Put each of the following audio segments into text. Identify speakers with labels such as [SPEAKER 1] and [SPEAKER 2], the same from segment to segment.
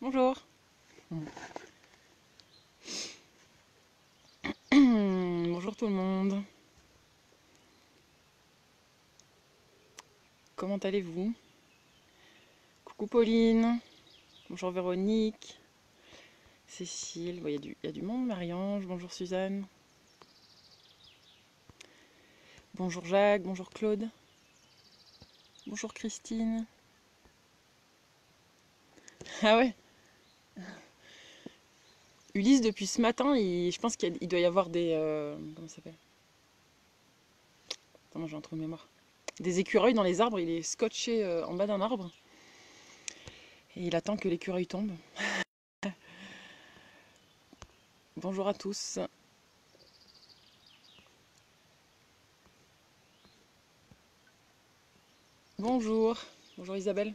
[SPEAKER 1] Bonjour. Bonjour tout le monde. Comment allez-vous? Coucou Pauline. Bonjour Véronique. Cécile. Bon, il y a du monde. Marie-Ange. Bonjour Suzanne. Bonjour Jacques. Bonjour Claude. Bonjour Christine. Ah ouais. Ulysse, depuis ce matin, je pense qu'il doit y avoir des... comment ça s'appelle? Attends, j'ai un trou de mémoire. Des écureuils dans les arbres. Il est scotché en bas d'un arbre. Et il attend que l'écureuil tombe. Bonjour à tous. Bonjour. Bonjour Isabelle.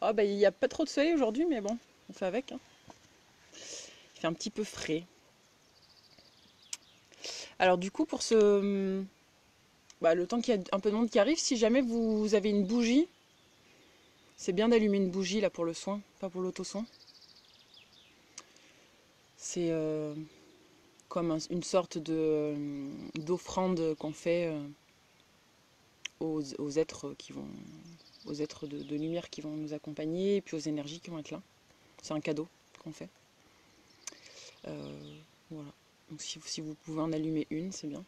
[SPEAKER 1] Ah bah il n'y a pas trop de soleil aujourd'hui, mais bon, on fait avec, hein. Il fait un petit peu frais. Alors du coup, pour le temps qu'il y a un peu de monde qui arrive, si jamais vous avez une bougie, c'est bien d'allumer une bougie là pour le soin, pas pour l'auto-soin. C'est comme une sorte d'offrande qu'on fait aux êtres aux êtres de lumière qui vont nous accompagner, et puis aux énergies qui vont être là. C'est un cadeau qu'on fait. Voilà. Donc si vous pouvez en allumer une, c'est bien.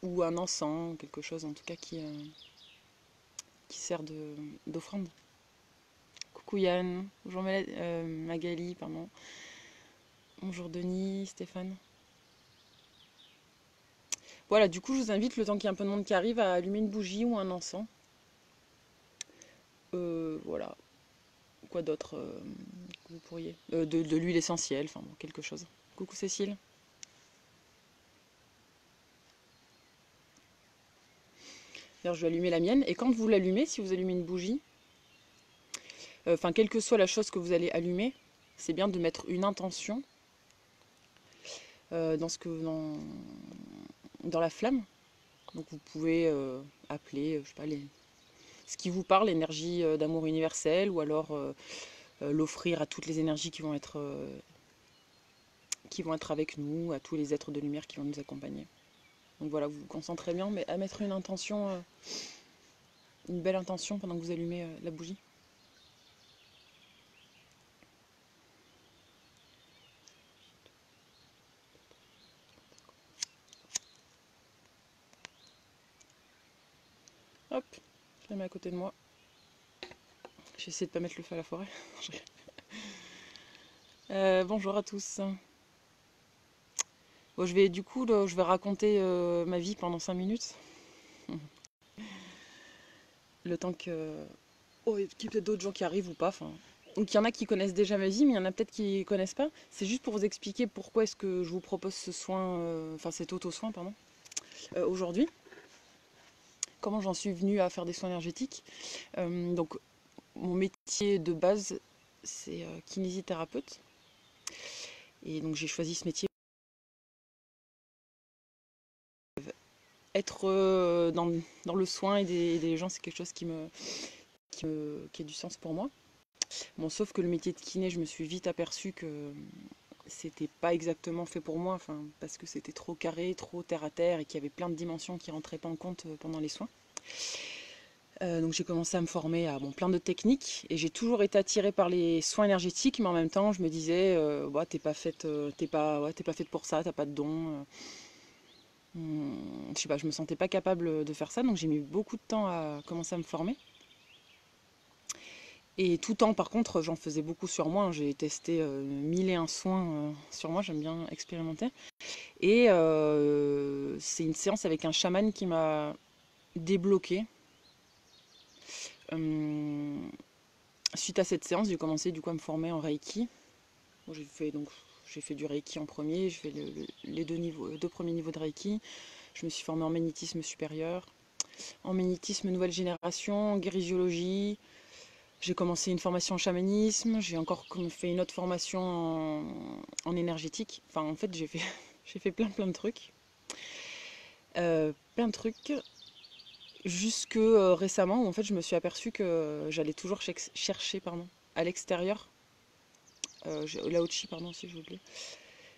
[SPEAKER 1] Ou un encens, quelque chose en tout cas qui sert d'offrande. Coucou Yann, bonjour Magali, pardon. Bonjour Denis, Stéphane. Voilà, du coup je vous invite, le temps qu'il y a un peu de monde qui arrive, à allumer une bougie ou un encens. Voilà. Quoi d'autre que vous pourriez de l'huile essentielle, enfin bon, quelque chose. Coucou Cécile. D'ailleurs je vais allumer la mienne. Et quand vous l'allumez, si vous allumez une bougie, enfin quelle que soit la chose que vous allez allumer, c'est bien de mettre une intention dans la flamme. Donc vous pouvez appeler, je sais pas, ce qui vous parle, l'énergie d'amour universel, ou alors l'offrir à toutes les énergies qui vont être avec nous, à tous les êtres de lumière qui vont nous accompagner. Donc voilà, vous vous concentrez bien, mais à mettre une intention, une belle intention pendant que vous allumez la bougie. Hop, je la mets à côté de moi. J'essaie de pas mettre le feu à la forêt. Bonjour à tous. Bon, je vais raconter ma vie pendant 5 minutes. Le temps qu'il y ait peut-être d'autres gens qui arrivent ou pas. Enfin, donc il y en a qui connaissent déjà ma vie, mais il y en a peut-être qui ne connaissent pas. C'est juste pour vous expliquer pourquoi est-ce que je vous propose ce soin, enfin cet auto-soin, pardon, aujourd'hui. Comment j'en suis venue à faire des soins énergétiques. Donc mon métier de base, c'est kinésithérapeute. Et donc j'ai choisi ce métier. Être dans le soin et des gens, c'est quelque chose qui a du sens pour moi. Bon, sauf que le métier de kiné, je me suis vite aperçue que c'était pas exactement fait pour moi, enfin, parce que c'était trop carré, trop terre à terre, et qu'il y avait plein de dimensions qui rentraient pas en compte pendant les soins. Donc j'ai commencé à me former à plein de techniques, et j'ai toujours été attirée par les soins énergétiques, mais en même temps je me disais bah, t'es pas faite pour ça, t'as pas de don. Je sais pas, je me sentais pas capable de faire ça, donc j'ai mis beaucoup de temps à commencer à me former. Et tout temps, par contre, j'en faisais beaucoup sur moi. J'ai testé 1001 soins sur moi, j'aime bien expérimenter. Et c'est une séance avec un chaman qui m'a débloqué. Suite à cette séance, j'ai commencé du coup à me former en Reiki. Bon, j'ai fait du Reiki en premier, j'ai fait les deux premiers niveaux de Reiki. Je me suis formée en magnétisme supérieur, en magnétisme nouvelle génération, en guérisiologie. J'ai commencé une formation en chamanisme, j'ai encore fait une autre formation en énergétique. Enfin, en fait, j'ai fait plein de trucs. Plein de trucs. Jusque récemment, où en fait, je me suis aperçue que j'allais toujours chercher à l'extérieur Lao Chi, pardon, si j'ai oublié.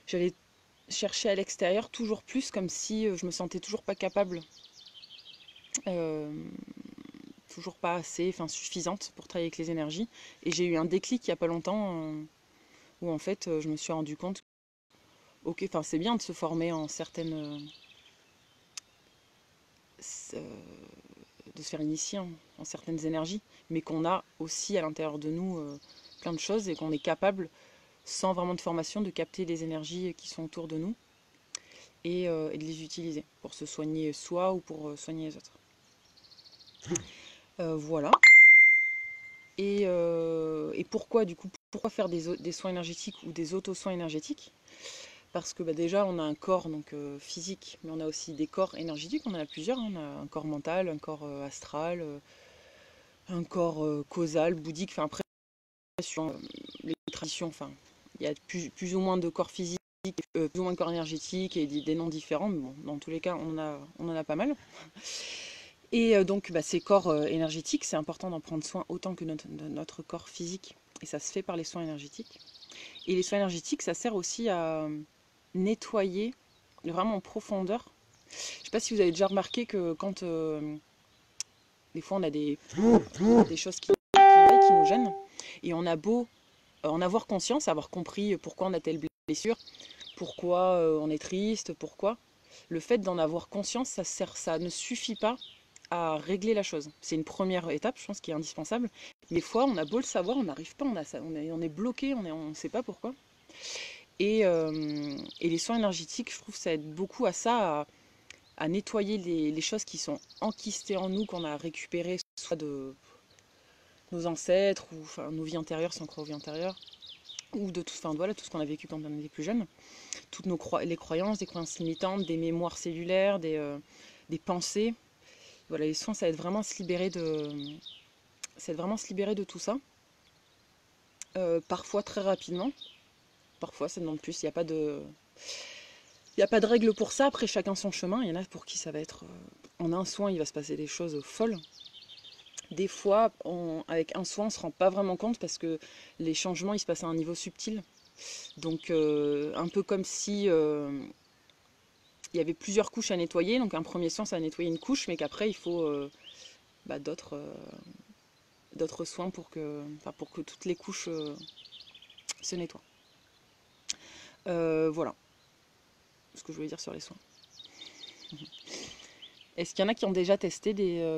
[SPEAKER 1] J'allais chercher à l'extérieur toujours plus, comme si je me sentais toujours pas capable, euh, toujours pas assez, enfin suffisante pour travailler avec les énergies. Et j'ai eu un déclic il y a pas longtemps, où en fait je me suis rendu compte, ok, enfin c'est bien de se former en certaines, de se faire initier en certaines énergies, mais qu'on a aussi à l'intérieur de nous plein de choses et qu'on est capable, sans vraiment de formation, de capter les énergies qui sont autour de nous et de les utiliser pour se soigner soi ou pour soigner les autres. Voilà. Et pourquoi du coup, pourquoi faire des soins énergétiques ou des auto-soins énergétiques? Parce que bah, déjà on a un corps donc, physique, mais on a aussi des corps énergétiques, on en a plusieurs, hein. On a un corps mental, un corps astral, un corps causal, bouddhique, enfin après sur les traditions, enfin il y a plus ou moins de corps physiques, plus ou moins de corps énergétiques et des noms différents, mais bon, dans tous les cas on en a pas mal. Et donc bah, ces corps énergétiques, c'est important d'en prendre soin autant que notre corps physique, et ça se fait par les soins énergétiques. Et les soins énergétiques, ça sert aussi à nettoyer vraiment en profondeur. Je ne sais pas si vous avez déjà remarqué que quand des fois on a des choses qui nous gênent, et on a beau en avoir conscience, avoir compris pourquoi on a telle blessure, pourquoi on est triste, pourquoi. Le fait d'en avoir conscience, ça ne suffit pas à régler la chose. C'est une première étape, je pense, qui est indispensable. Mais des fois, on a beau le savoir, on n'arrive pas, on est bloqué, on ne sait pas pourquoi. Et les soins énergétiques, je trouve que ça aide beaucoup à ça, à nettoyer les choses qui sont enquistées en nous, qu'on a récupérées soit de nos ancêtres, ou enfin, nos vies antérieures, si on croit aux vies antérieures, ou de tout, enfin, voilà, tout ce qu'on a vécu quand on était plus jeune. Toutes les croyances, des croyances limitantes, des mémoires cellulaires, des pensées. Voilà, les soins, ça aide vraiment à se libérer de tout ça. Parfois très rapidement, parfois ça demande plus. Il n'y a pas de règle pour ça. Après, chacun son chemin. Il y en a pour qui ça va être en un soin, il va se passer des choses folles. Des fois, avec un soin, on ne se rend pas vraiment compte parce que les changements, ils se passent à un niveau subtil. Donc, un peu comme si il y avait plusieurs couches à nettoyer. Donc, un premier soin, ça va nettoyer une couche, mais qu'après, il faut d'autres soins pour que toutes les couches se nettoient. Voilà ce que je voulais dire sur les soins. Est-ce qu'il y en a qui ont déjà testé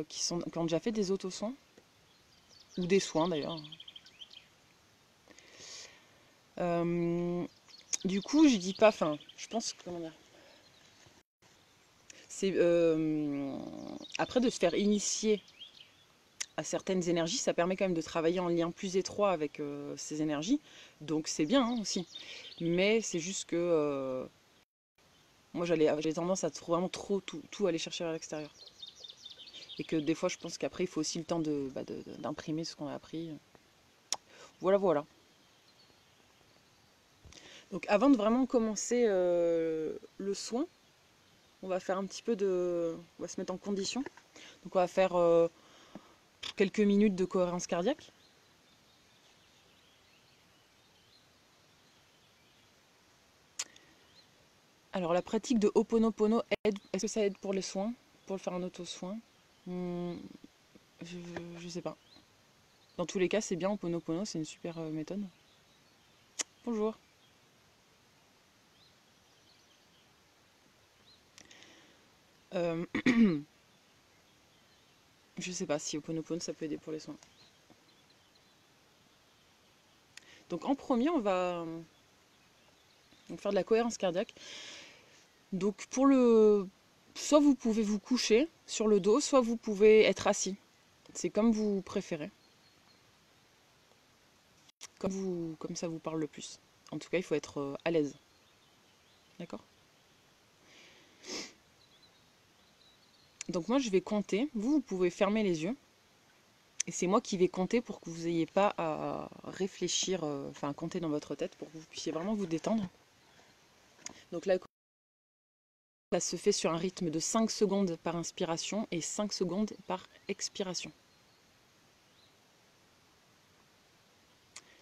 [SPEAKER 1] qui ont déjà fait des auto-soins? Ou des soins d'ailleurs. Du coup, je dis pas, enfin, je pense, comment dire, c'est après de se faire initier à certaines énergies, ça permet quand même de travailler en lien plus étroit avec ces énergies, donc c'est bien hein, aussi. Mais c'est juste que moi j'ai tendance à vraiment trop tout aller chercher à l'extérieur. Et que des fois je pense qu'après il faut aussi le temps d'imprimer ce qu'on a appris. Voilà, voilà. Donc avant de vraiment commencer le soin, on va faire un petit peu on va se mettre en condition. Donc on va faire quelques minutes de cohérence cardiaque. Alors la pratique de Ho'oponopono aide. Est-ce que ça aide pour les soins? Pour le faire un auto-soin? Je sais pas. Dans tous les cas, c'est bien Ho'oponopono, c'est une super méthode. Bonjour. Euh, je sais pas si Ho'oponopono ça peut aider pour les soins. Donc en premier, on va faire de la cohérence cardiaque. Donc soit vous pouvez vous coucher sur le dos, soit vous pouvez être assis. C'est comme vous préférez. Comme ça vous parle le plus. En tout cas, il faut être à l'aise. D'accord? Donc moi, je vais compter. Vous pouvez fermer les yeux. Et c'est moi qui vais compter pour que vous n'ayez pas à réfléchir, enfin à compter dans votre tête, pour que vous puissiez vraiment vous détendre. Donc là, ça se fait sur un rythme de 5 secondes par inspiration et 5 secondes par expiration.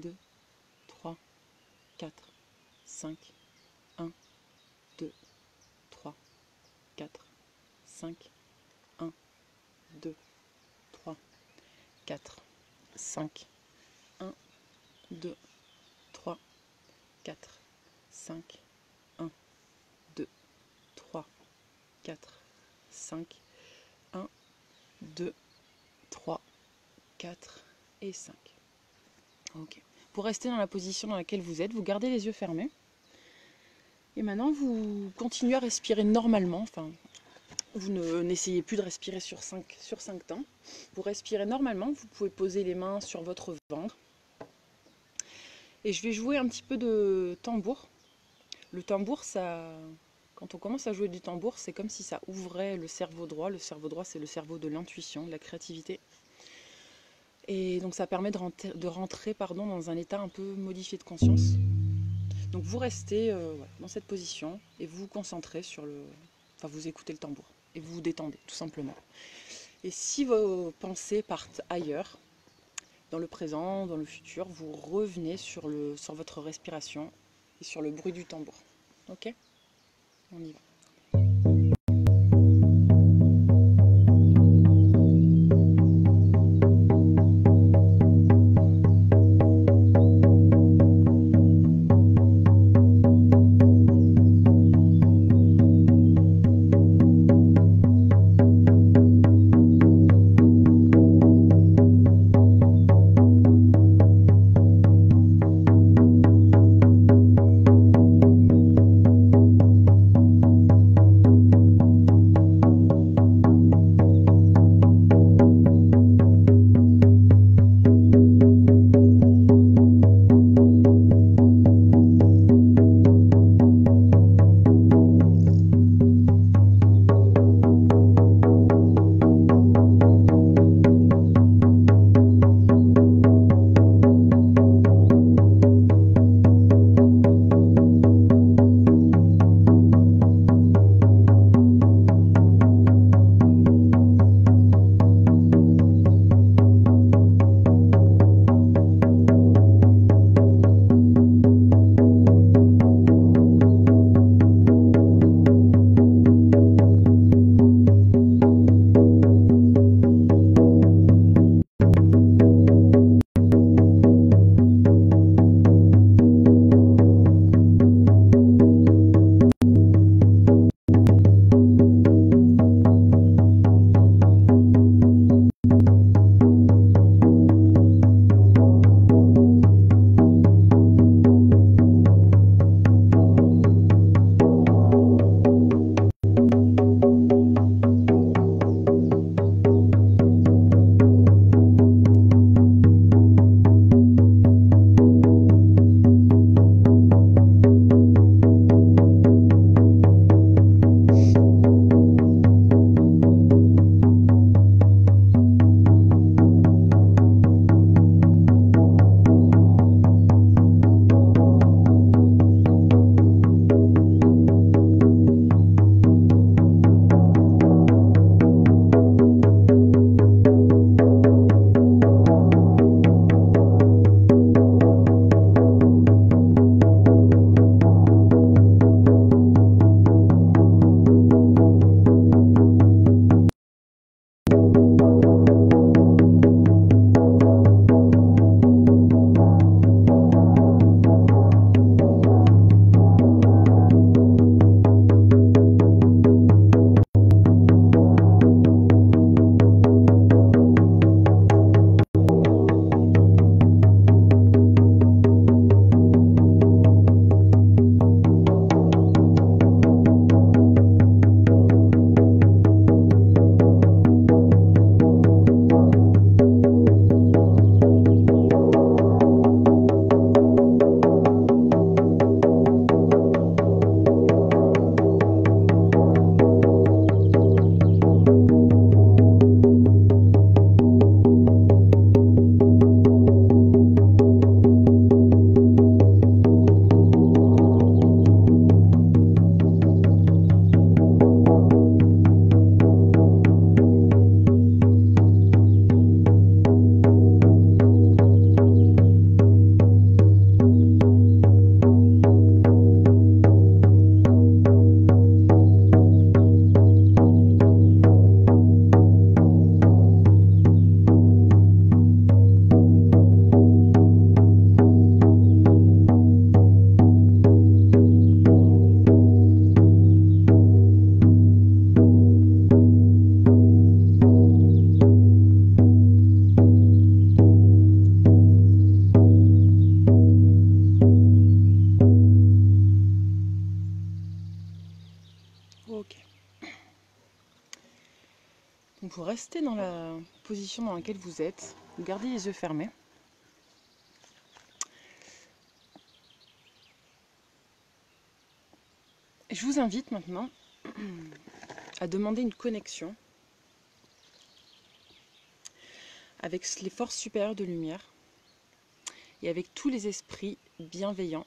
[SPEAKER 1] 2, 3, 4, 5, 1, 2, 3, 4, 5, 1, 2, 3, 4, 5, 1, 2, 3, 4, 5, 1, 2, 3, 4, 5, 1, 2, 3, 4 et 5. Ok. Pour rester dans la position dans laquelle vous êtes, vous gardez les yeux fermés. Et maintenant, vous continuez à respirer normalement. Enfin, vous n'essayez plus de respirer sur 5 temps. Vous respirez normalement. Vous pouvez poser les mains sur votre ventre. Et je vais jouer un petit peu de tambour. Le tambour, quand on commence à jouer du tambour, c'est comme si ça ouvrait le cerveau droit. Le cerveau droit, c'est le cerveau de l'intuition, de la créativité. Et donc ça permet de rentrer dans un état un peu modifié de conscience. Donc vous restez dans cette position et vous vous concentrez sur vous écoutez le tambour et vous vous détendez tout simplement. Et si vos pensées partent ailleurs, dans le présent, dans le futur, vous revenez sur votre respiration et sur le bruit du tambour. Ok ? On y va. Donc vous restez dans la position dans laquelle vous êtes, vous gardez les yeux fermés. Et je vous invite maintenant à demander une connexion avec les forces supérieures de lumière et avec tous les esprits bienveillants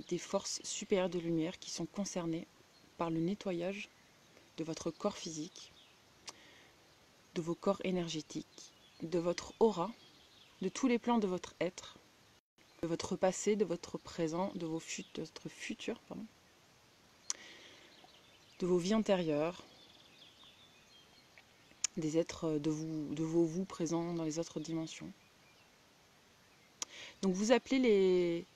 [SPEAKER 1] des forces supérieures de lumière qui sont concernés par le nettoyage de votre corps physique, de vos corps énergétiques, de votre aura, de tous les plans de votre être, de votre passé, de votre présent, de votre futur, de vos vies antérieures, des êtres de vos vous présents dans les autres dimensions. Donc vous appelez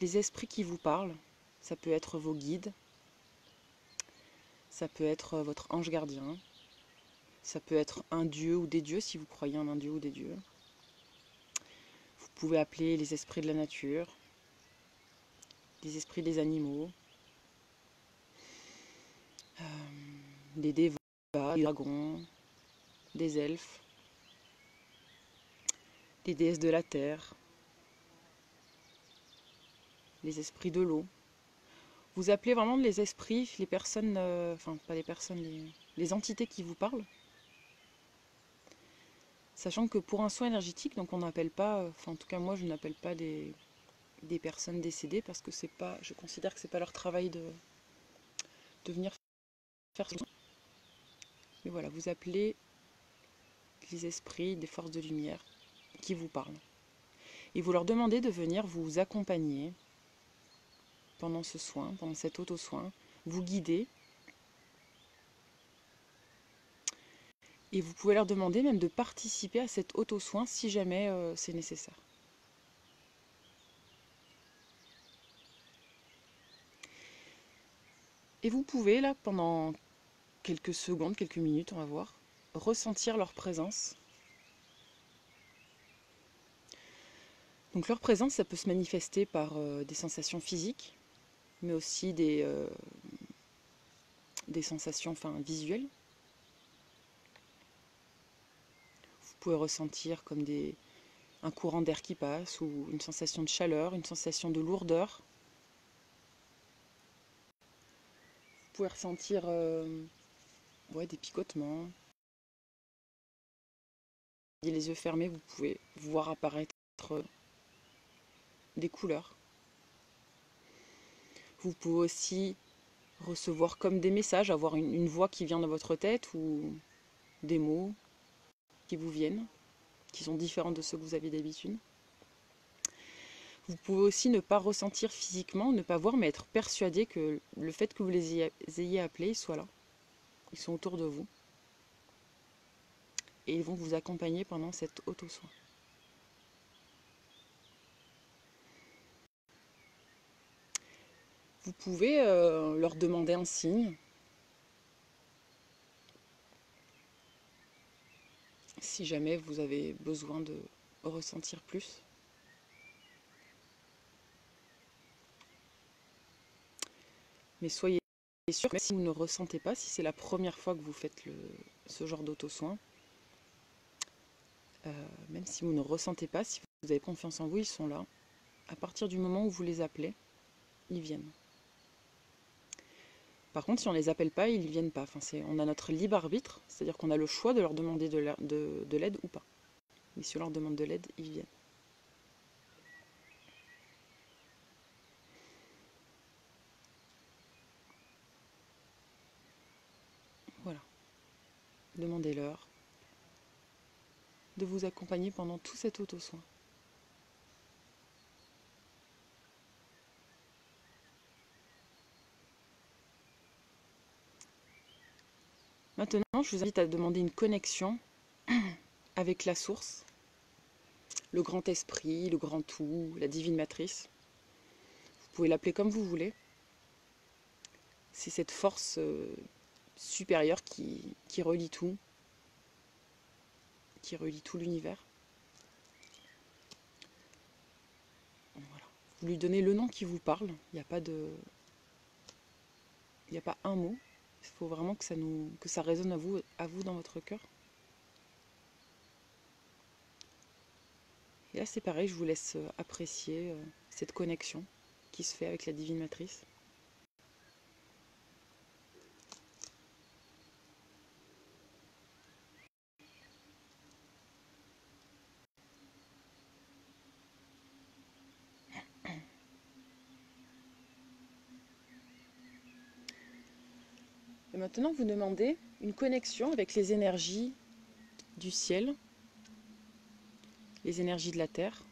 [SPEAKER 1] les esprits qui vous parlent. Ça peut être vos guides, ça peut être votre ange gardien, ça peut être un dieu ou des dieux si vous croyez en un dieu ou des dieux. Vous pouvez appeler les esprits de la nature, les esprits des animaux, des dévas, des dragons, des elfes, des déesses de la terre, les esprits de l'eau. Vous appelez vraiment les esprits, les personnes, enfin pas les personnes, les entités qui vous parlent. Sachant que pour un soin énergétique, donc on n'appelle pas, enfin en tout cas moi je n'appelle pas des personnes décédées parce que c'est pas, je considère que c'est pas leur travail de venir faire ce soin. Mais voilà, vous appelez les esprits des forces de lumière qui vous parlent. Et vous leur demandez de venir vous accompagner pendant ce soin, pendant cet auto-soin, vous guider. Et vous pouvez leur demander même de participer à cet auto-soin si jamais c'est nécessaire. Et vous pouvez là, pendant quelques secondes, quelques minutes, on va voir, ressentir leur présence. Donc leur présence, ça peut se manifester par des sensations physiques, mais aussi des sensations visuelles. Vous pouvez ressentir comme un courant d'air qui passe, ou une sensation de chaleur, une sensation de lourdeur. Vous pouvez ressentir des picotements. Les yeux fermés, vous pouvez voir apparaître des couleurs. Vous pouvez aussi recevoir comme des messages, avoir une voix qui vient dans votre tête ou des mots qui vous viennent, qui sont différents de ceux que vous avez d'habitude. Vous pouvez aussi ne pas ressentir physiquement, ne pas voir, mais être persuadé que le fait que vous les ayez appelés, ils soient là. Ils sont autour de vous. Et ils vont vous accompagner pendant cet auto-soin. Vous pouvez leur demander un signe. Si jamais vous avez besoin de ressentir plus. Mais soyez sûr, même si vous ne ressentez pas, si c'est la première fois que vous faites ce genre d'auto-soin, même si vous ne ressentez pas, si vous avez confiance en vous, ils sont là. À partir du moment où vous les appelez, ils viennent. Par contre, si on ne les appelle pas, ils ne viennent pas. On a notre libre arbitre, c'est-à-dire qu'on a le choix de leur demander de l'aide ou pas. Mais si on leur demande de l'aide, ils viennent. Voilà. Demandez-leur de vous accompagner pendant tout cet auto-soin. Maintenant, je vous invite à demander une connexion avec la source, le grand esprit, le grand tout, la divine matrice. Vous pouvez l'appeler comme vous voulez. C'est cette force supérieure qui relie tout, qui relie tout l'univers. Voilà. Vous lui donnez le nom qui vous parle. Il n'y a pas un mot. Il faut vraiment que ça résonne à vous dans votre cœur. Et là, c'est pareil, je vous laisse apprécier cette connexion qui se fait avec la Divine Matrice. Et maintenant, vous demandez une connexion avec les énergies du ciel, les énergies de la terre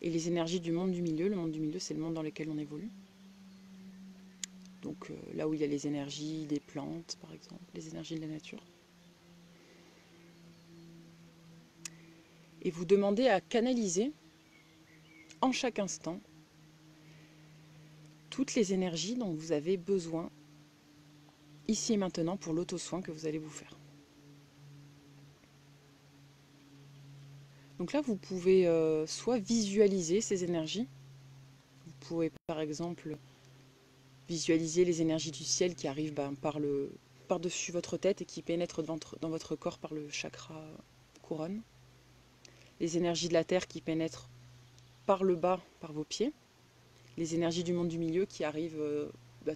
[SPEAKER 1] et les énergies du monde du milieu. Le monde du milieu, c'est le monde dans lequel on évolue. Donc là où il y a les énergies des plantes, par exemple, les énergies de la nature. Et vous demandez à canaliser en chaque instant toutes les énergies dont vous avez besoin ici et maintenant pour l'auto-soin que vous allez vous faire. Donc là, vous pouvez soit visualiser ces énergies. Vous pouvez par exemple visualiser les énergies du ciel qui arrivent par-dessus votre tête et qui pénètrent dans votre corps par le chakra couronne. Les énergies de la terre qui pénètrent par le bas, par vos pieds. Les énergies du monde du milieu qui arrivent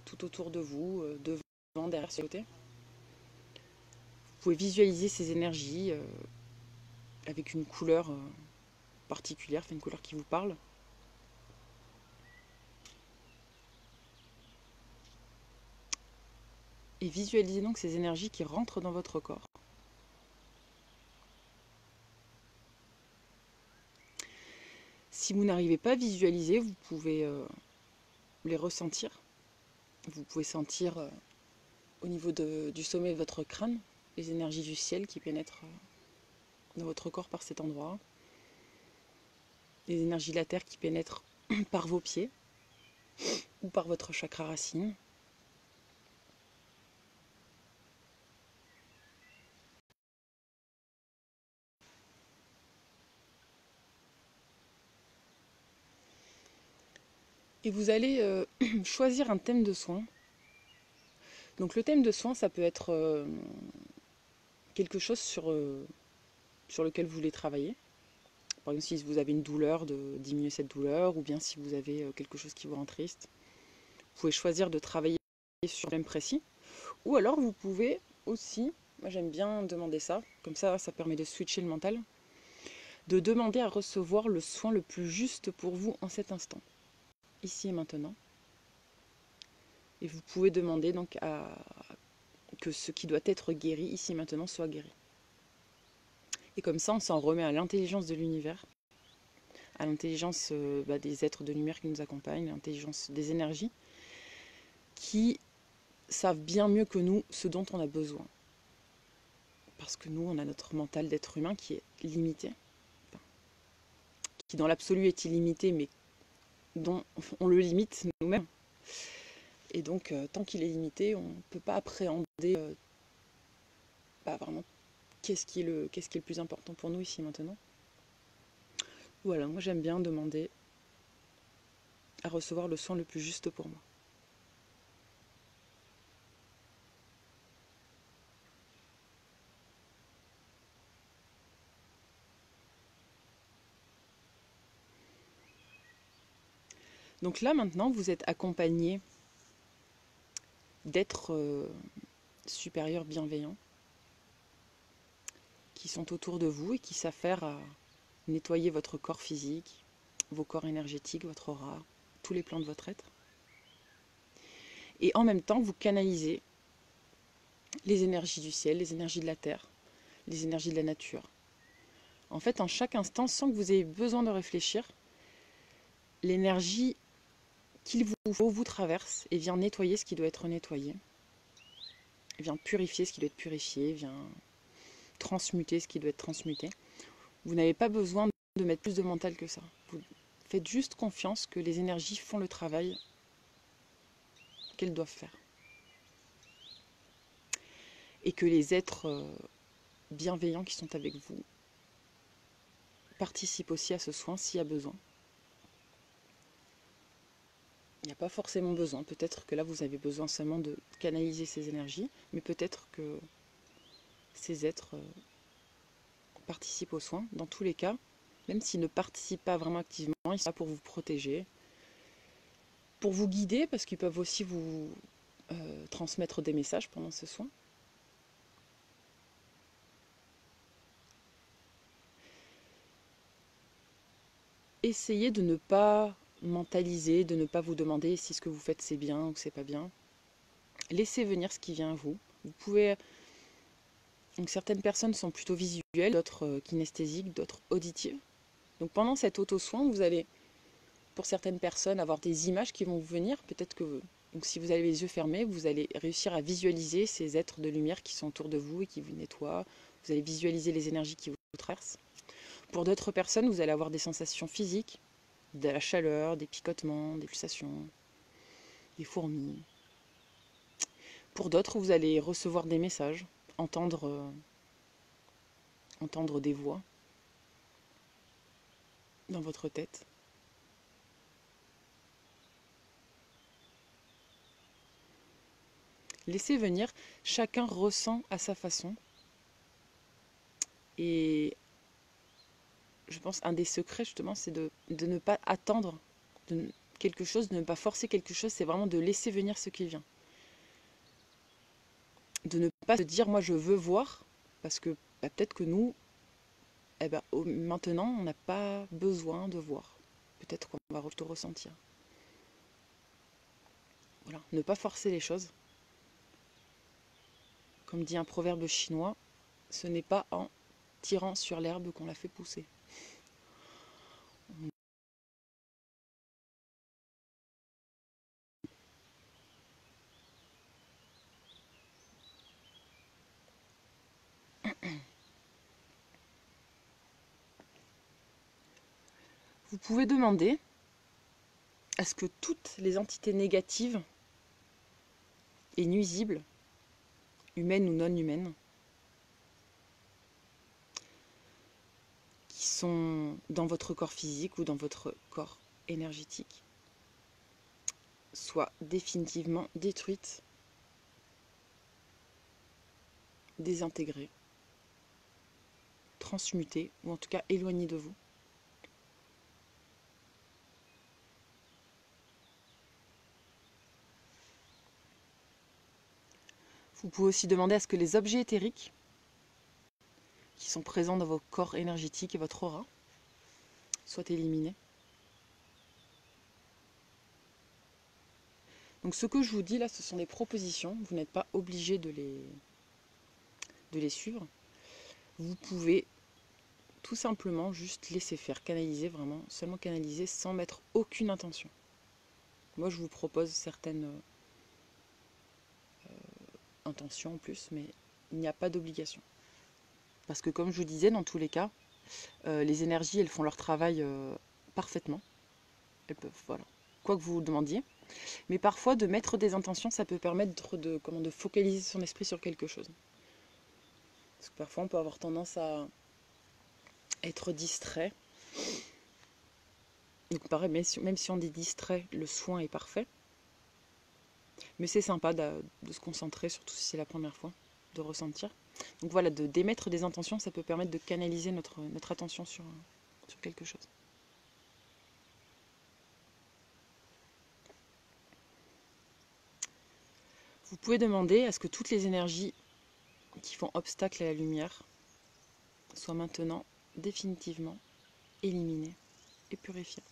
[SPEAKER 1] tout autour de vous, devant, derrière, sur le côté. Vous pouvez visualiser ces énergies avec une couleur particulière, enfin une couleur qui vous parle. Et visualisez donc ces énergies qui rentrent dans votre corps. Si vous n'arrivez pas à visualiser, vous pouvez les ressentir. Vous pouvez sentir au niveau du sommet de votre crâne les énergies du ciel qui pénètrent dans votre corps par cet endroit. Les énergies de la terre qui pénètrent par vos pieds ou par votre chakra racine. Et vous allez choisir un thème de soin. Donc le thème de soin, ça peut être quelque chose sur lequel vous voulez travailler. Par exemple, si vous avez une douleur, de diminuer cette douleur, ou bien si vous avez quelque chose qui vous rend triste. Vous pouvez choisir de travailler sur un thème précis. Ou alors vous pouvez aussi, moi j'aime bien demander ça, comme ça permet de switcher le mental, de demander à recevoir le soin le plus juste pour vous en cet instant, ici et maintenant. Et vous pouvez demander donc que ce qui doit être guéri ici et maintenant soit guéri. Et comme ça, on s'en remet à l'intelligence de l'univers, à l'intelligence des êtres de lumière qui nous accompagnent, à l'intelligence des énergies, qui savent bien mieux que nous ce dont on a besoin. Parce que nous, on a notre mental d'être humain qui est limité, qui dans l'absolu est illimité, mais dont on le limite nous-mêmes. Et donc, tant qu'il est limité, on ne peut pas appréhender vraiment qu'est-ce qui est le plus important pour nous ici maintenant. Voilà, moi j'aime bien demander à recevoir le soin le plus juste pour moi. Donc là maintenant, vous êtes accompagné d'êtres supérieurs bienveillants qui sont autour de vous et qui savent faire à nettoyer votre corps physique, vos corps énergétiques, votre aura, tous les plans de votre être. Et en même temps, vous canalisez les énergies du ciel, les énergies de la terre, les énergies de la nature. En fait, en chaque instant, sans que vous ayez besoin de réfléchir, l'énergie qu'il vous faut vous traverse et vient nettoyer ce qui doit être nettoyé, vient purifier ce qui doit être purifié, vient transmuter ce qui doit être transmuté. Vous n'avez pas besoin de mettre plus de mental que ça. Vous faites juste confiance que les énergies font le travail qu'elles doivent faire. Et que les êtres bienveillants qui sont avec vous participent aussi à ce soin s'il y a besoin. Il n'y a pas forcément besoin. Peut-être que là, vous avez besoin seulement de canaliser ces énergies, mais peut-être que ces êtres participent aux soins. Dans tous les cas, même s'ils ne participent pas vraiment activement, ils sont là pour vous protéger, pour vous guider, parce qu'ils peuvent aussi vous transmettre des messages pendant ce soin. Essayez de ne pas mentaliser, de ne pas vous demander si ce que vous faites c'est bien ou c'est pas bien. Laissez venir ce qui vient à vous. Vous pouvez. Donc certaines personnes sont plutôt visuelles, d'autres kinesthésiques, d'autres auditives. Donc pendant cet auto-soin, vous allez, pour certaines personnes, avoir des images qui vont vous venir. Peut-être que donc si vous avez les yeux fermés, vous allez réussir à visualiser ces êtres de lumière qui sont autour de vous et qui vous nettoient. Vous allez visualiser les énergies qui vous traversent. Pour d'autres personnes, vous allez avoir des sensations physiques, de la chaleur, des picotements, des pulsations, des fourmis. Pour d'autres, vous allez recevoir des messages, entendre des voix dans votre tête. Laissez venir, chacun ressent à sa façon. Et je pense un des secrets justement, c'est de ne pas attendre quelque chose, de ne pas forcer quelque chose, c'est vraiment de laisser venir ce qui vient. De ne pas se dire moi je veux voir, parce que peut-être que nous, maintenant on n'a pas besoin de voir. Peut-être qu'on va tout ressentir. Voilà, ne pas forcer les choses. Comme dit un proverbe chinois, ce n'est pas en tirant sur l'herbe qu'on la fait pousser. Vous pouvez demander à ce que toutes les entités négatives et nuisibles, humaines ou non humaines, qui sont dans votre corps physique ou dans votre corps énergétique, soient définitivement détruites, désintégrées, transmutées ou en tout cas éloignées de vous. Vous pouvez aussi demander à ce que les objets éthériques qui sont présents dans vos corps énergétiques et votre aura soient éliminés. Donc ce que je vous dis là, ce sont des propositions. Vous n'êtes pas obligé de les suivre. Vous pouvez tout simplement juste laisser faire, canaliser vraiment, seulement canaliser sans mettre aucune intention. Moi je vous propose certaines intentions en plus, mais il n'y a pas d'obligation. Parce que comme je vous disais, dans tous les cas, les énergies, elles font leur travail parfaitement. Elles peuvent, voilà, quoi que vous demandiez. Mais parfois, de mettre des intentions, ça peut permettre de focaliser son esprit sur quelque chose. Parce que parfois, on peut avoir tendance à être distrait. Donc pareil, même si on est distrait, le soin est parfait. Mais c'est sympa de se concentrer, surtout si c'est la première fois, de ressentir. Donc voilà, d'émettre des intentions, ça peut permettre de canaliser notre attention sur quelque chose. Vous pouvez demander à ce que toutes les énergies qui font obstacle à la lumière soient maintenant définitivement éliminées et purifiées.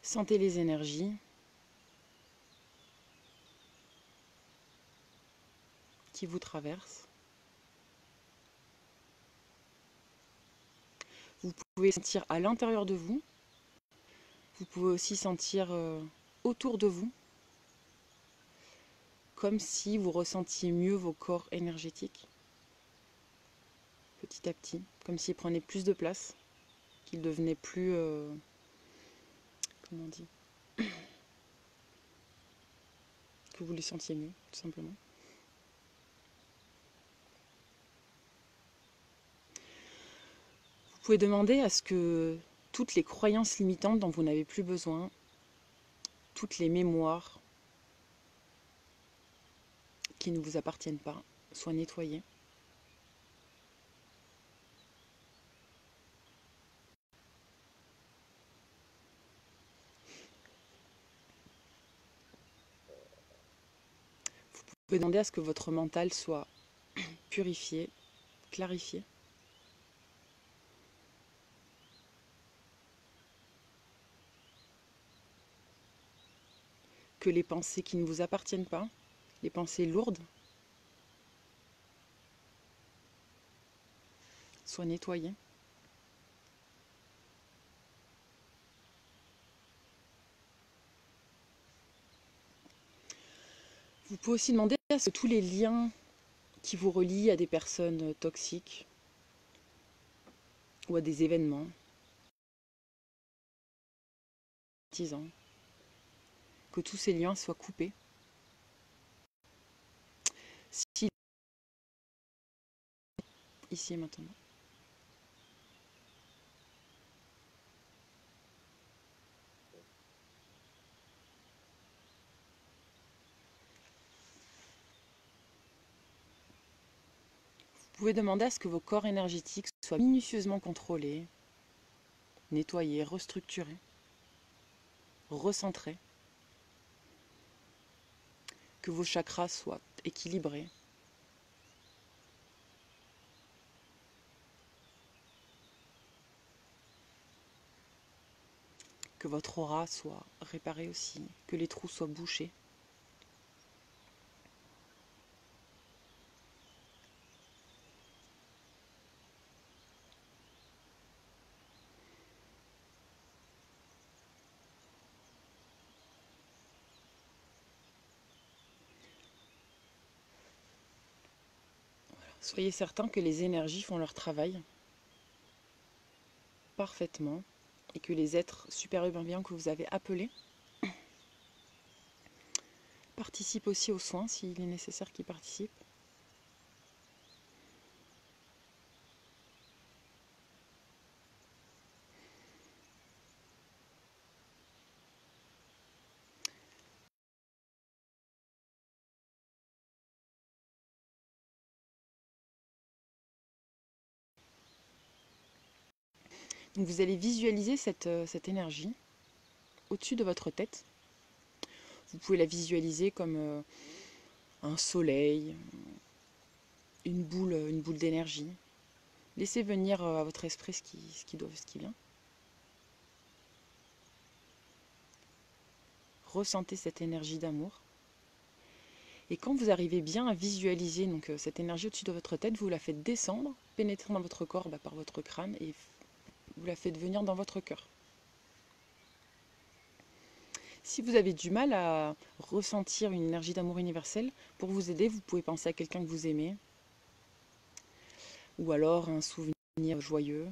[SPEAKER 1] Sentez les énergies qui vous traversent. Vous pouvez sentir à l'intérieur de vous. Vous pouvez aussi sentir autour de vous, comme si vous ressentiez mieux vos corps énergétiques, petit à petit, comme s'ils prenaient plus de place, qu'ils devenaient plus, comment on dit, que vous les sentiez mieux, tout simplement. Vous pouvez demander à ce que toutes les croyances limitantes dont vous n'avez plus besoin, toutes les mémoires qui ne vous appartiennent pas, soient nettoyées. Vous pouvez demander à ce que votre mental soit purifié, clarifié. Que les pensées qui ne vous appartiennent pas, les pensées lourdes, soient nettoyées. Vous pouvez aussi demander à ce que tous les liens qui vous relient à des personnes toxiques ou à des événements, que tous ces liens soient coupés. Si, ici et maintenant. Vous pouvez demander à ce que vos corps énergétiques soient minutieusement contrôlés, nettoyés, restructurés, recentrés, que vos chakras soient équilibrés, que votre aura soit réparée aussi, que les trous soient bouchés. Soyez certain que les énergies font leur travail parfaitement et que les êtres supérieurs bienveillants que vous avez appelés participent aussi aux soins s'il est nécessaire qu'ils participent. Donc vous allez visualiser cette énergie au-dessus de votre tête. Vous pouvez la visualiser comme un soleil, une boule d'énergie. Laissez venir à votre esprit ce qui vient. Ressentez cette énergie d'amour. Et quand vous arrivez bien à visualiser donc, cette énergie au-dessus de votre tête, vous la faites descendre, pénétrer dans votre corps par votre crâne et vous la faites venir dans votre cœur. Si vous avez du mal à ressentir une énergie d'amour universelle, pour vous aider, vous pouvez penser à quelqu'un que vous aimez, ou alors un souvenir joyeux.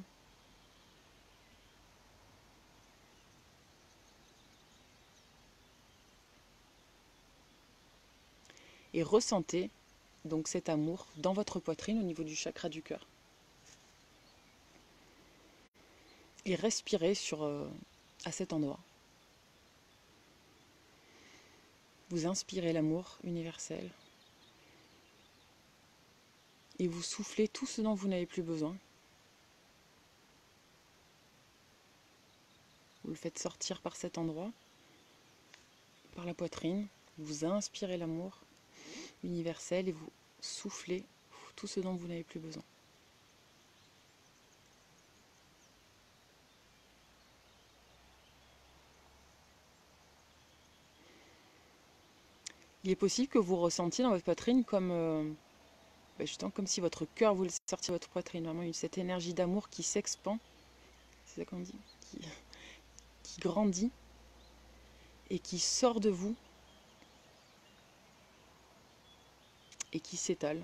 [SPEAKER 1] Et ressentez donc cet amour dans votre poitrine au niveau du chakra du cœur. Et respirez à cet endroit. Vous inspirez l'amour universel et vous soufflez tout ce dont vous n'avez plus besoin. Vous le faites sortir par cet endroit, par la poitrine. Vous inspirez l'amour universel et vous soufflez tout ce dont vous n'avez plus besoin. Il est possible que vous ressentiez dans votre poitrine justement comme si votre cœur voulait sortir de votre poitrine. Vraiment cette énergie d'amour qui s'expand, c'est ça qu'on dit, qui grandit et qui sort de vous et qui s'étale.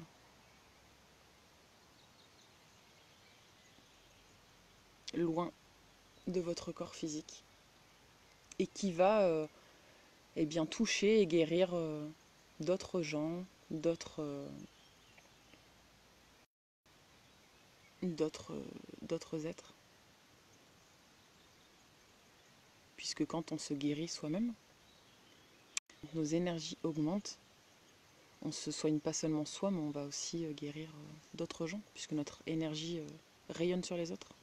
[SPEAKER 1] Loin de votre corps physique et qui va toucher et guérir d'autres gens, d'autres êtres. Puisque quand on se guérit soi-même, nos énergies augmentent. On ne se soigne pas seulement soi, mais on va aussi guérir d'autres gens, puisque notre énergie rayonne sur les autres.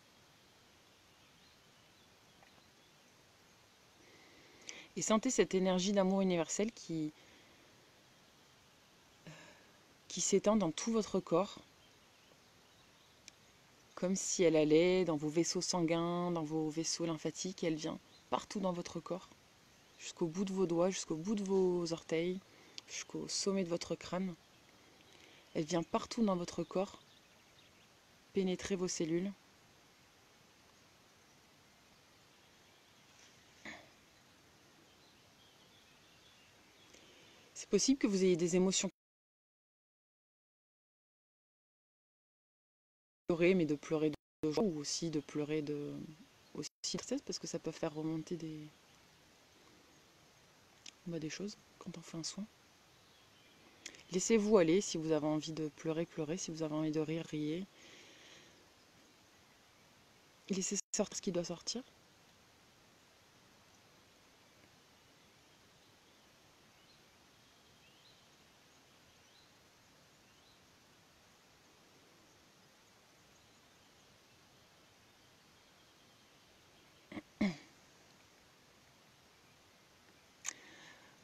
[SPEAKER 1] Et sentez cette énergie d'amour universel qui s'étend dans tout votre corps, comme si elle allait dans vos vaisseaux sanguins, dans vos vaisseaux lymphatiques, et elle vient partout dans votre corps, jusqu'au bout de vos doigts, jusqu'au bout de vos orteils, jusqu'au sommet de votre crâne. Elle vient partout dans votre corps, pénétrer vos cellules. C'est possible que vous ayez des émotions pleurer, mais de pleurer de joie, ou aussi de pleurer de tristesse, parce que ça peut faire remonter des choses quand on fait un soin. Laissez-vous aller, si vous avez envie de pleurer, pleurez, si vous avez envie de rire, riez. Laissez sortir ce qui doit sortir.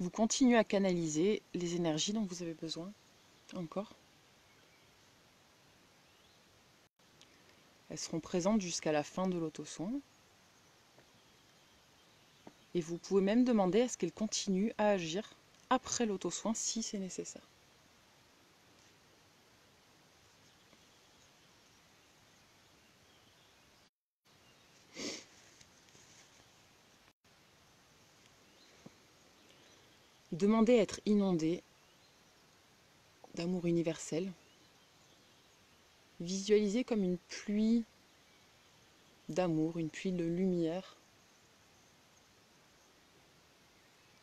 [SPEAKER 1] Vous continuez à canaliser les énergies dont vous avez besoin encore. Elles seront présentes jusqu'à la fin de l'auto-soin. Et vous pouvez même demander à ce qu'elles continuent à agir après l'auto-soin si c'est nécessaire. Demandez à être inondé d'amour universel. Visualisez comme une pluie d'amour, une pluie de lumière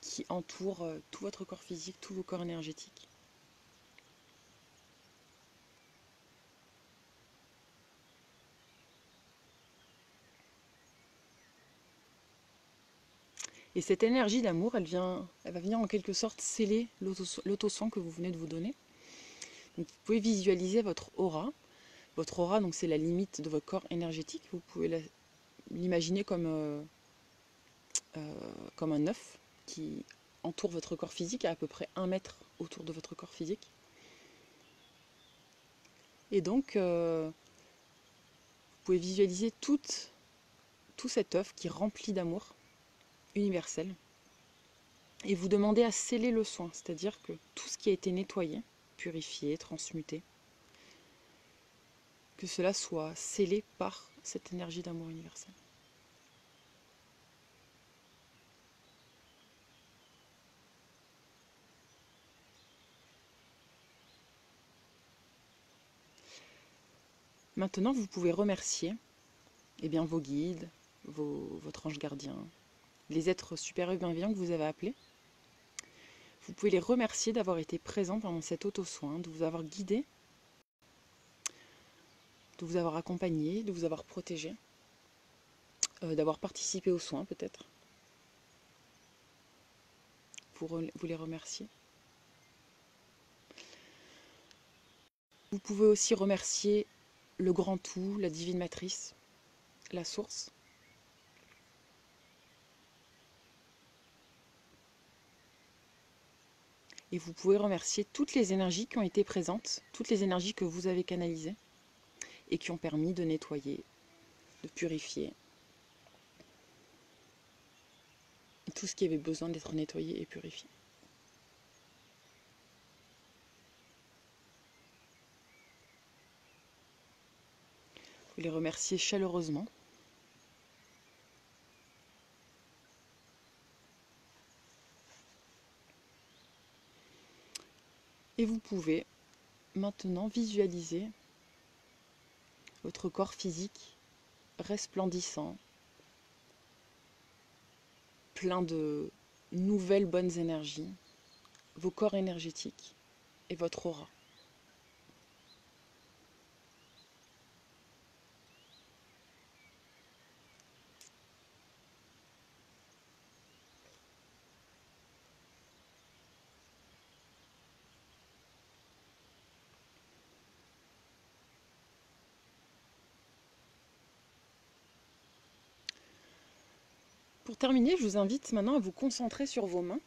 [SPEAKER 1] qui entoure tout votre corps physique, tous vos corps énergétiques. Et cette énergie d'amour, elle va venir en quelque sorte sceller l'auto-soin que vous venez de vous donner. Donc, vous pouvez visualiser votre aura. Votre aura, donc, c'est la limite de votre corps énergétique. Vous pouvez l'imaginer comme un œuf qui entoure votre corps physique à peu près 1 mètre autour de votre corps physique. Et donc, vous pouvez visualiser tout cet œuf qui est rempli d'amour universel. Et vous demandez à sceller le soin, c'est-à-dire que tout ce qui a été nettoyé, purifié, transmuté, que cela soit scellé par cette énergie d'amour universel. Maintenant, vous pouvez remercier vos guides, votre ange gardien, les êtres supérieurs bienveillants que vous avez appelés. Vous pouvez les remercier d'avoir été présents pendant cet auto-soin, de vous avoir guidé, de vous avoir accompagné, de vous avoir protégé, d'avoir participé aux soins peut-être. Vous les remerciez. Vous pouvez aussi remercier le grand tout, la divine matrice, la source. Et vous pouvez remercier toutes les énergies qui ont été présentes, toutes les énergies que vous avez canalisées et qui ont permis de nettoyer, de purifier tout ce qui avait besoin d'être nettoyé et purifié. Vous les remerciez chaleureusement. Et vous pouvez maintenant visualiser votre corps physique resplendissant, plein de nouvelles bonnes énergies, vos corps énergétiques et votre aura. Pour terminer, je vous invite maintenant à vous concentrer sur vos mains.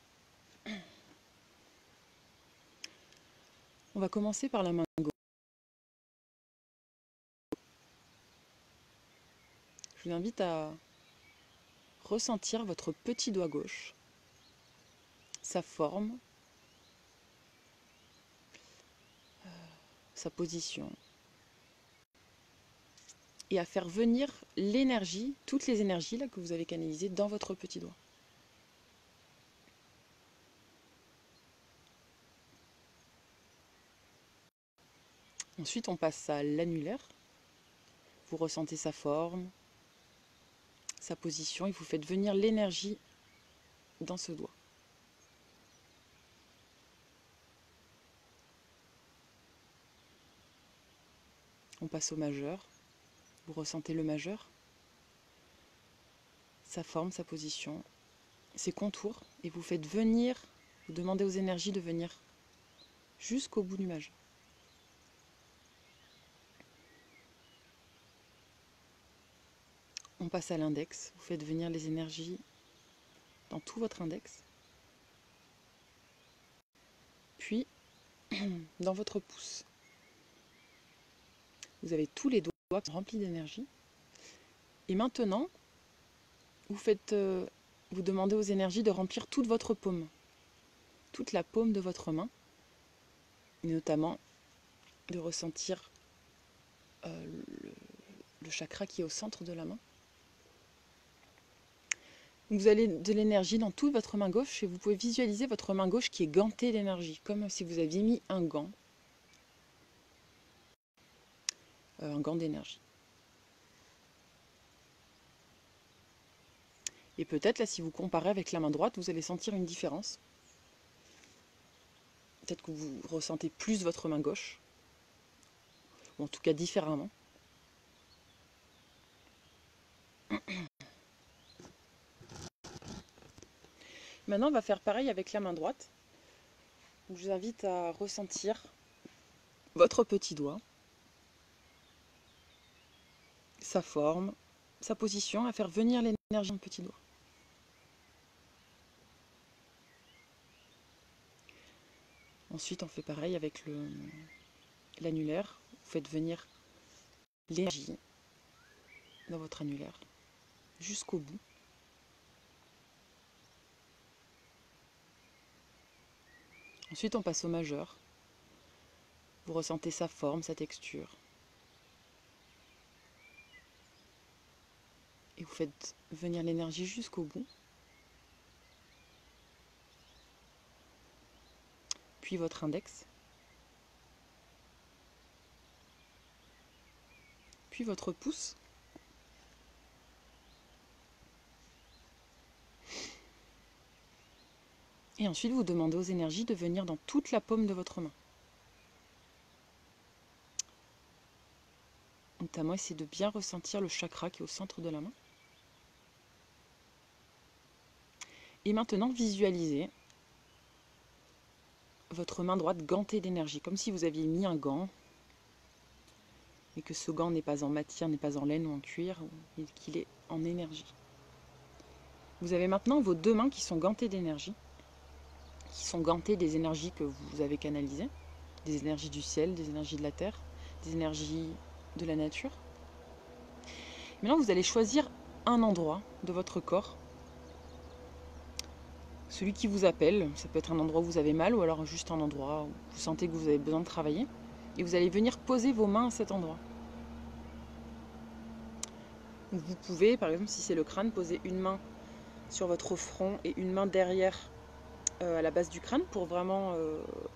[SPEAKER 1] On va commencer par la main gauche. Je vous invite à ressentir votre petit doigt gauche, sa forme, sa position, et à faire venir l'énergie, toutes les énergies là, que vous avez canalisées dans votre petit doigt. Ensuite, on passe à l'annulaire. Vous ressentez sa forme, sa position, et vous faites venir l'énergie dans ce doigt. On passe au majeur. Vous ressentez le majeur, sa forme, sa position, ses contours, et vous faites venir, vous demandez aux énergies de venir jusqu'au bout du majeur. On passe à l'index, vous faites venir les énergies dans tout votre index, puis dans votre pouce. Vous avez tous les doigts remplis d'énergie, et maintenant vous demandez aux énergies de remplir toute votre paume, toute la paume de votre main, et notamment de ressentir le chakra qui est au centre de la main. Vous avez de l'énergie dans toute votre main gauche, et vous pouvez visualiser votre main gauche qui est gantée d'énergie, comme si vous aviez mis un gant d'énergie. Et peut-être là, si vous comparez avec la main droite, vous allez sentir une différence. Peut-être que vous ressentez plus votre main gauche, ou en tout cas différemment. Maintenant, on va faire pareil avec la main droite. Je vous invite à ressentir votre petit doigt, sa forme, sa position, à faire venir l'énergie dans le petit doigt. Ensuite, on fait pareil avec l'annulaire. Vous faites venir l'énergie dans votre annulaire jusqu'au bout. Ensuite, on passe au majeur. Vous ressentez sa forme, sa texture. Et vous faites venir l'énergie jusqu'au bout. Puis votre index. Puis votre pouce. Et ensuite, vous demandez aux énergies de venir dans toute la paume de votre main. Notamment, essayez de bien ressentir le chakra qui est au centre de la main. Et maintenant, visualisez votre main droite gantée d'énergie, comme si vous aviez mis un gant, et que ce gant n'est pas en matière, n'est pas en laine ou en cuir, mais qu'il est en énergie. Vous avez maintenant vos deux mains qui sont gantées d'énergie, qui sont gantées des énergies que vous avez canalisées, des énergies du ciel, des énergies de la terre, des énergies de la nature. Maintenant, vous allez choisir un endroit de votre corps, celui qui vous appelle. Ça peut être un endroit où vous avez mal, ou alors juste un endroit où vous sentez que vous avez besoin de travailler. Et vous allez venir poser vos mains à cet endroit. Vous pouvez, par exemple, si c'est le crâne, poser une main sur votre front et une main derrière à la base du crâne pour vraiment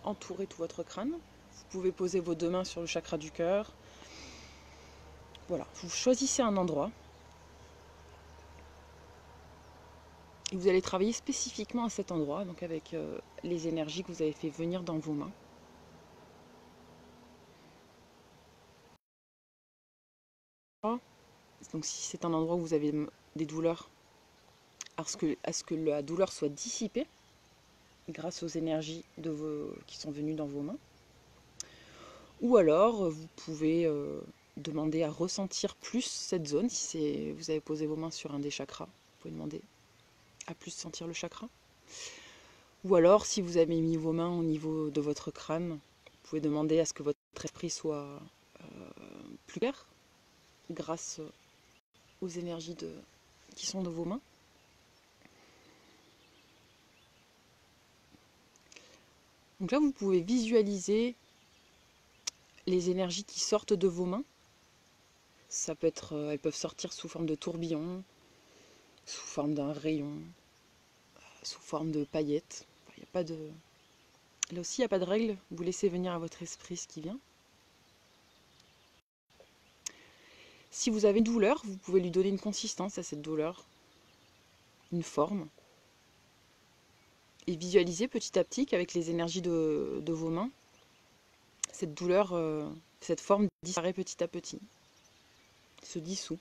[SPEAKER 1] entourer tout votre crâne. Vous pouvez poser vos deux mains sur le chakra du cœur. Voilà, vous choisissez un endroit. Et vous allez travailler spécifiquement à cet endroit, donc avec les énergies que vous avez fait venir dans vos mains. Donc si c'est un endroit où vous avez des douleurs, à ce que la douleur soit dissipée grâce aux énergies qui sont venues dans vos mains. Ou alors vous pouvez demander à ressentir plus cette zone. Si vous avez posé vos mains sur un des chakras, vous pouvez demander à plus sentir le chakra. Ou alors si vous avez mis vos mains au niveau de votre crâne, vous pouvez demander à ce que votre esprit soit plus clair grâce aux énergies qui sont dans vos mains. Donc là, vous pouvez visualiser les énergies qui sortent de vos mains. Ça peut être, elles peuvent sortir sous forme de tourbillon, sous forme d'un rayon, sous forme de paillettes. Il y a pas de... Là aussi, il n'y a pas de règle. Vous laissez venir à votre esprit ce qui vient. Si vous avez une douleur, vous pouvez lui donner une consistance à cette douleur, une forme. Et visualiser petit à petit qu'avec les énergies de vos mains, cette douleur, cette forme disparaît petit à petit, se dissout.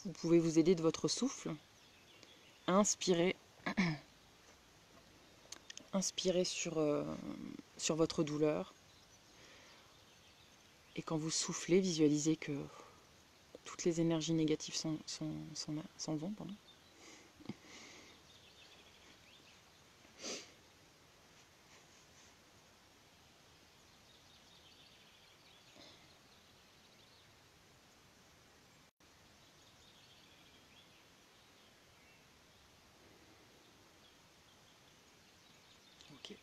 [SPEAKER 1] Vous pouvez vous aider de votre souffle, inspirer, inspirer sur votre douleur. Et quand vous soufflez, visualisez que toutes les énergies négatives s'en vont. Pardon. Okay.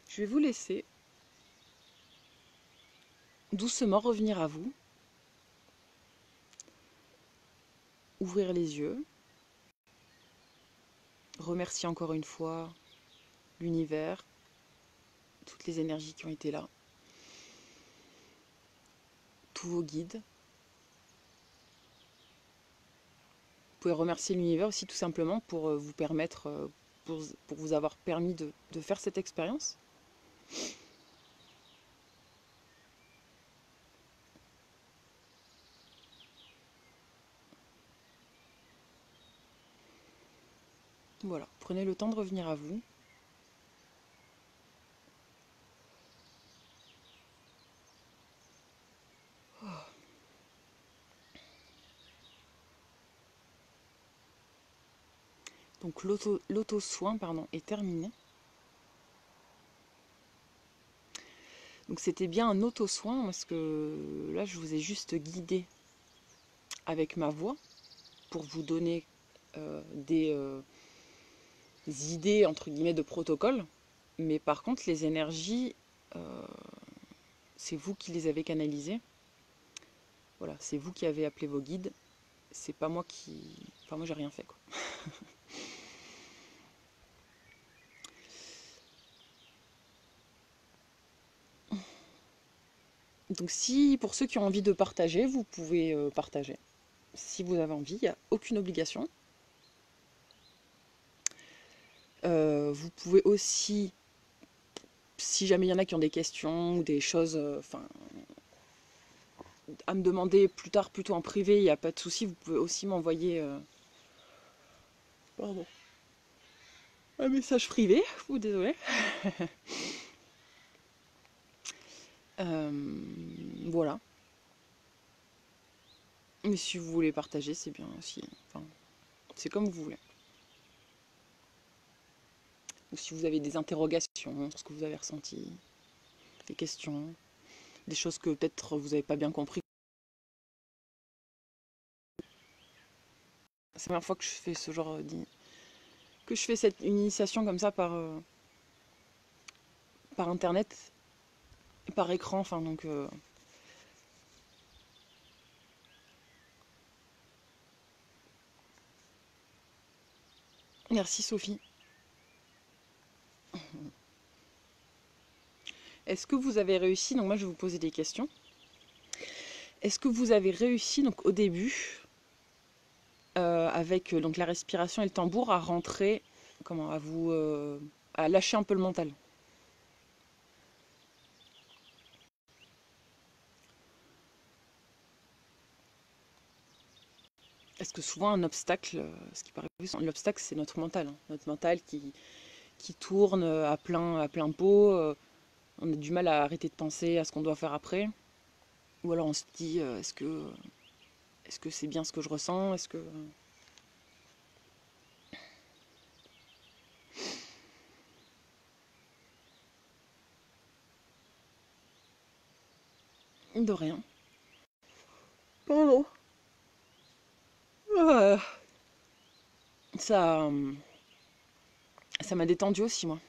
[SPEAKER 1] Je vais vous laisser doucement revenir à vous, ouvrir les yeux, remercier encore une fois l'univers, toutes les énergies qui ont été là, tous vos guides. Vous pouvez remercier l'univers aussi tout simplement pour vous permettre, pour vous avoir permis de faire cette expérience. Voilà, prenez le temps de revenir à vous. Donc l'auto-soin est terminé. Donc c'était bien un auto-soin parce que là je vous ai juste guidé avec ma voix pour vous donner des idées entre guillemets de protocole. Mais par contre les énergies, c'est vous qui les avez canalisées. Voilà, c'est vous qui avez appelé vos guides. C'est pas moi qui... Enfin moi j'ai rien fait quoi. Donc si pour ceux qui ont envie de partager, vous pouvez partager. Si vous avez envie, il n'y a aucune obligation. Vous pouvez aussi, si jamais il y en a qui ont des questions ou des choses à me demander plus tard, plutôt en privé, il n'y a pas de souci, vous pouvez aussi m'envoyer un message privé, ou désolé. Voilà. Mais si vous voulez partager, c'est bien aussi. Enfin, c'est comme vous voulez. Ou si vous avez des interrogations sur ce que vous avez ressenti, des questions, des choses que peut-être vous n'avez pas bien compris. C'est la première fois que je fais ce genre que je fais une initiation comme ça par internet, par écran, enfin donc Merci Sophie. Est-ce que vous avez réussi, donc moi je vais vous poser des questions. Est-ce que vous avez réussi donc au début, avec donc la respiration et le tambour, à rentrer, comment, à lâcher un peu le mental? Est-ce que souvent un obstacle, ce qui paraît plus, l'obstacle c'est notre mental, hein. Notre mental qui tourne à plein pot, on a du mal à arrêter de penser à ce qu'on doit faire après. Ou alors on se dit, est-ce que c'est bien ce que je ressens? Est-ce que... De rien. Pardon. Euh, ça, ça m'a détendu aussi, moi.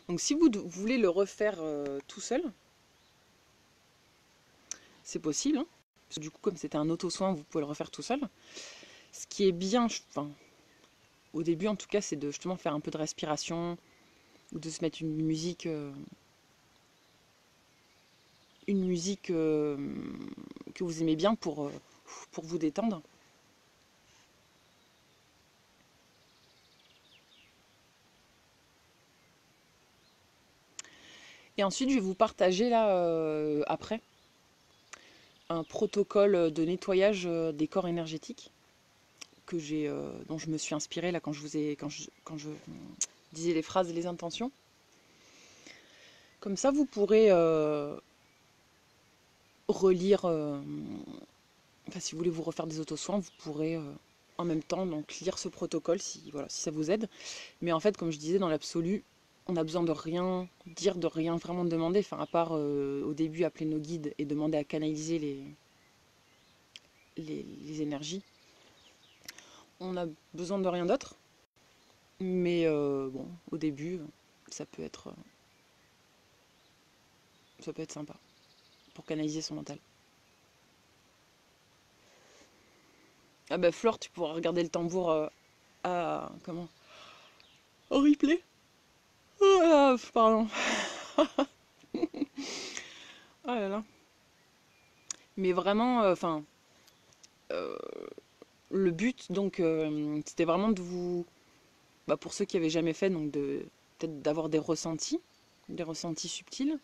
[SPEAKER 1] Donc si vous voulez le refaire tout seul, c'est possible, hein. Parce que du coup, comme c'était un auto-soin, vous pouvez le refaire tout seul. Ce qui est bien, enfin, au début en tout cas, c'est de justement faire un peu de respiration ou de se mettre une musique que vous aimez bien pour vous détendre. Et ensuite, je vais vous partager là, après, un protocole de nettoyage des corps énergétiques dont je me suis inspirée là quand je disais les phrases et les intentions. Comme ça, vous pourrez relire, enfin si vous voulez vous refaire des auto-soins, vous pourrez en même temps donc lire ce protocole si, voilà, si ça vous aide. Mais en fait, comme je disais, dans l'absolu, on n'a besoin de rien dire, de rien vraiment demander, enfin à part au début appeler nos guides et demander à canaliser les énergies. On a besoin de rien d'autre. Mais bon, au début, ça peut être, ça peut être sympa pour canaliser son mental. Ah bah Flore, tu pourras regarder le tambour comment? En replay? Ah, pardon. Oh là là. Mais vraiment, enfin, le but, donc, c'était vraiment de vous, bah, pour ceux qui avaient jamais fait, donc peut-être d'avoir des ressentis subtils,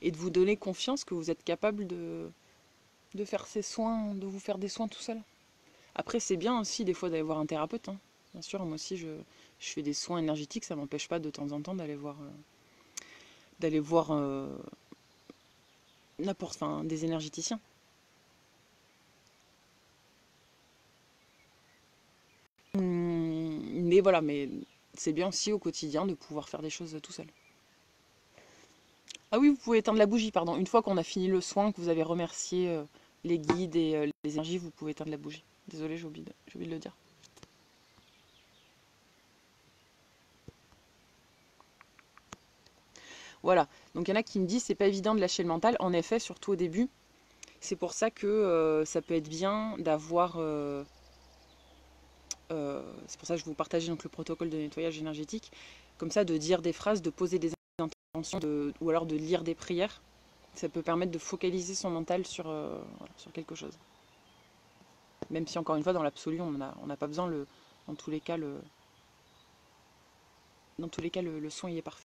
[SPEAKER 1] et de vous donner confiance que vous êtes capable de faire ces soins, de vous faire des soins tout seul. Après, c'est bien aussi des fois d'aller voir un thérapeute, hein. Bien sûr, moi aussi, je fais des soins énergétiques, ça m'empêche pas de temps en temps d'aller voir n'importe, enfin, des énergéticiens. Mais voilà, mais c'est bien aussi au quotidien de pouvoir faire des choses tout seul. Ah oui, vous pouvez éteindre la bougie, pardon. Une fois qu'on a fini le soin, que vous avez remercié les guides et les énergies, vous pouvez éteindre la bougie. Désolée, j'ai oublié de le dire. Voilà, donc il y en a qui me disent c'est pas évident de lâcher le mental. En effet, surtout au début. C'est pour ça que ça peut être bien d'avoir... c'est pour ça que je vous partageais donc le protocole de nettoyage énergétique. Comme ça, de dire des phrases, de poser des intentions, ou alors de lire des prières. Ça peut permettre de focaliser son mental voilà, sur quelque chose. Même si encore une fois, dans l'absolu, on n'a pas besoin, dans tous les cas, le son y est parfait.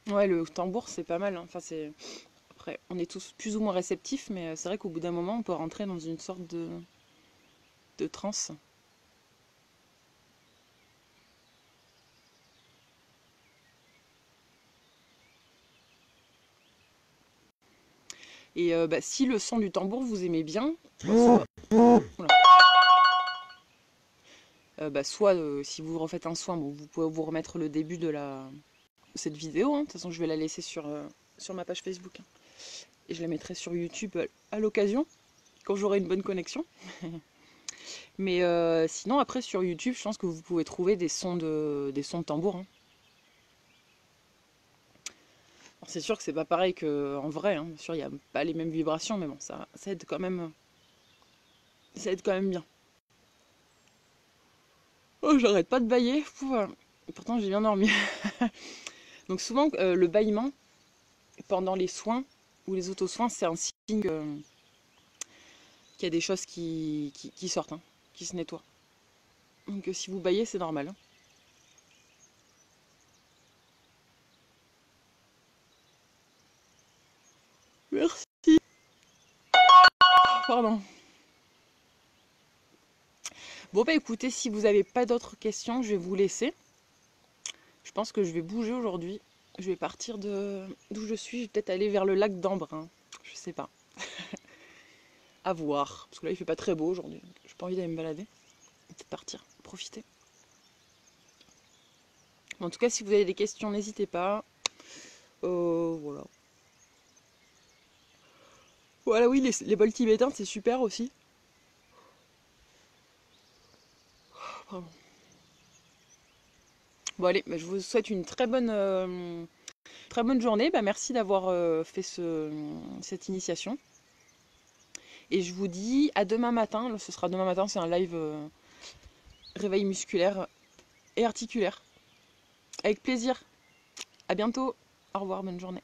[SPEAKER 1] Ouais, le tambour, c'est pas mal, hein. Enfin, après, on est tous plus ou moins réceptifs, mais c'est vrai qu'au bout d'un moment, on peut rentrer dans une sorte de transe. Et bah, si le son du tambour vous aimez bien, soit si vous refaites un soin, bon, vous pouvez vous remettre le début de cette vidéo, hein. De toute façon, je vais la laisser sur ma page Facebook, hein. et je la mettrai sur YouTube à l'occasion, quand j'aurai une bonne connexion. Mais sinon, après, sur YouTube, je pense que vous pouvez trouver des sons de tambour. Hein. C'est sûr que c'est pas pareil qu'en vrai. Hein. Bien sûr, il n'y a pas les mêmes vibrations, mais bon, ça aide quand même. Ça aide quand même bien. Oh, j'arrête pas de bâiller. Pourtant, j'ai bien dormi. Donc souvent, le bâillement, pendant les soins ou les auto-soins, c'est un signe qu'il y a des choses qui sortent, hein, qui se nettoient. Donc si vous bâillez, c'est normal. Hein. Merci. Pardon. Bon bah écoutez, si vous n'avez pas d'autres questions, je vais vous laisser. Je pense que je vais bouger aujourd'hui. Je vais partir d'où je suis. Je vais peut-être aller vers le lac d'Embrun. Je sais pas. À voir. Parce que là, il fait pas très beau aujourd'hui. J'ai pas envie d'aller me balader. Peut-être partir, profiter. En tout cas, si vous avez des questions, n'hésitez pas. Voilà. Voilà, oui, les bols tibétains, c'est super aussi. Pardon. Bon, allez, bah, je vous souhaite une très bonne journée. Bah, merci d'avoir fait cette initiation. Et je vous dis à demain matin. Ce sera demain matin, c'est un live réveil musculaire et articulaire. Avec plaisir. À bientôt. Au revoir, bonne journée.